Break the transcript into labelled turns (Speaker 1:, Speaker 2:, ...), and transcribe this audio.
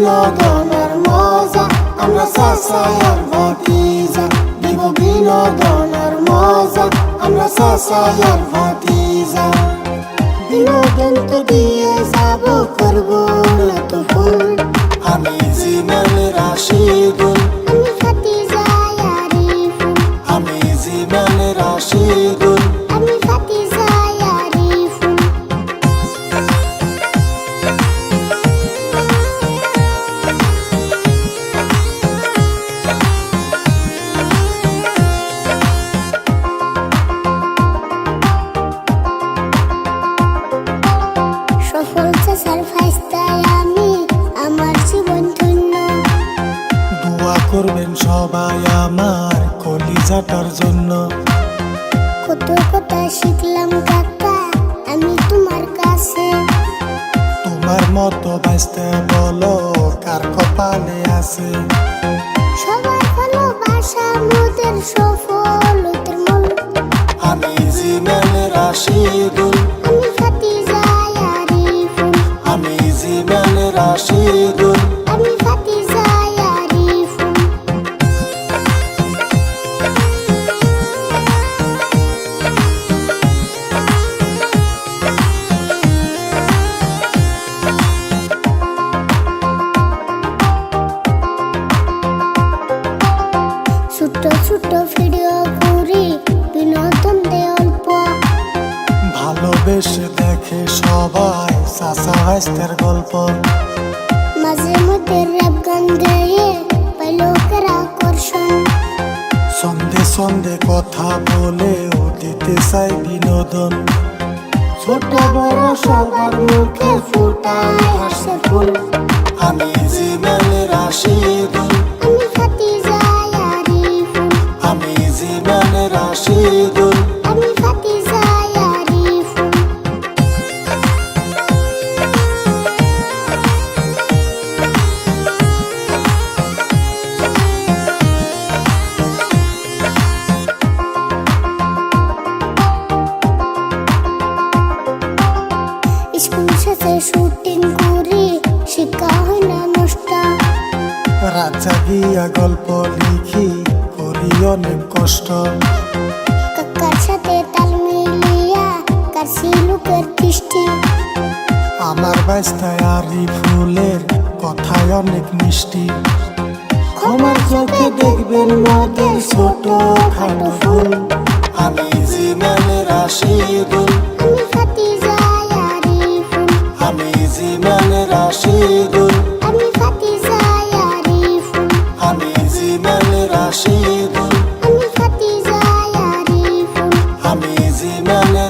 Speaker 1: বিনোদনের মজা, আমরা চাচা আর ভাতিজা। দিব বিনোদনের মজা, আমরা চাচা আর ভাতিজা। বিনোদন তো দিয়ে যাব, করবো না তো ভুল। আমি জীবনে রাশিদুল,
Speaker 2: আমি ভাতিজা আরিফুল,
Speaker 1: আমি জীবনে রাশিদুল।
Speaker 2: আমি ভাতিজা আরিফুল। সফল চাচার ফাইস্তায় আমি, আমার জীবন ধন্য।
Speaker 1: দোয়া করবেন সবাই আমার কলিজাটার জন্য।
Speaker 2: কত কথা শিখলাম কাকা আমি তোমার কাছে।
Speaker 1: তোমার মতো বাঁচতে বলো কার কপালে আছে।
Speaker 2: সবার ভালোবাসা মোদের সফলতার মূল।
Speaker 1: আমি জীবনে রাশিদুল,
Speaker 2: আমি ভাতিজা আরিফুল,
Speaker 1: আমি জীবনে রাশিদুল।
Speaker 2: আমি ভাতিজা আরিফুল। ছোট ছোট ভিডিও করি, বিনোদন দে অল্প।
Speaker 1: ভালোবেসে দেখে সবাই চাচা ভাইস্তের গল্প।
Speaker 2: মাঝে মধ্যে র‍্যাপ গান গেয়ে পাই লোকের আকর্ষণ।
Speaker 1: সন্ধে সন্ধে কথা বলেও দিতে চাই বিনোদন। ছোট বড় সবার মুখে ফুটায় হাসে ফুল। আমি জীবনে রাশিদুল,
Speaker 2: আমি ভাতিজা আরিফুল,
Speaker 1: আমি জীবনে রাশিদুল।
Speaker 2: আমি ভাতিজা আরিফুল। স্কুল শেষে শুটিং করি, শিক্ষা হয় না নষ্ট।
Speaker 1: রাজা গিয়া গল্প লিখি, করি অনেক কষ্ট।
Speaker 2: কাকার সাথে তাল মিলিয়া কাছি লোকের দৃষ্টি।
Speaker 1: আমার বাস্তায় আরিফুলের কথায় অনেক মিষ্টি। ক্ষমার চোখে দেখবেন মোদের ছোট খাটো ফুল। আমি জীবনে রাশিদুল,
Speaker 2: আমি ভাতিজা আরিফুল,
Speaker 1: আমি জীবনে রাশিদুল।
Speaker 2: আমি ভাতিজা আরিফুল,
Speaker 1: আমি জীবনে রাশিদুল,
Speaker 2: আমি ভাতিজা আরিফুল।
Speaker 1: আমি জীবনে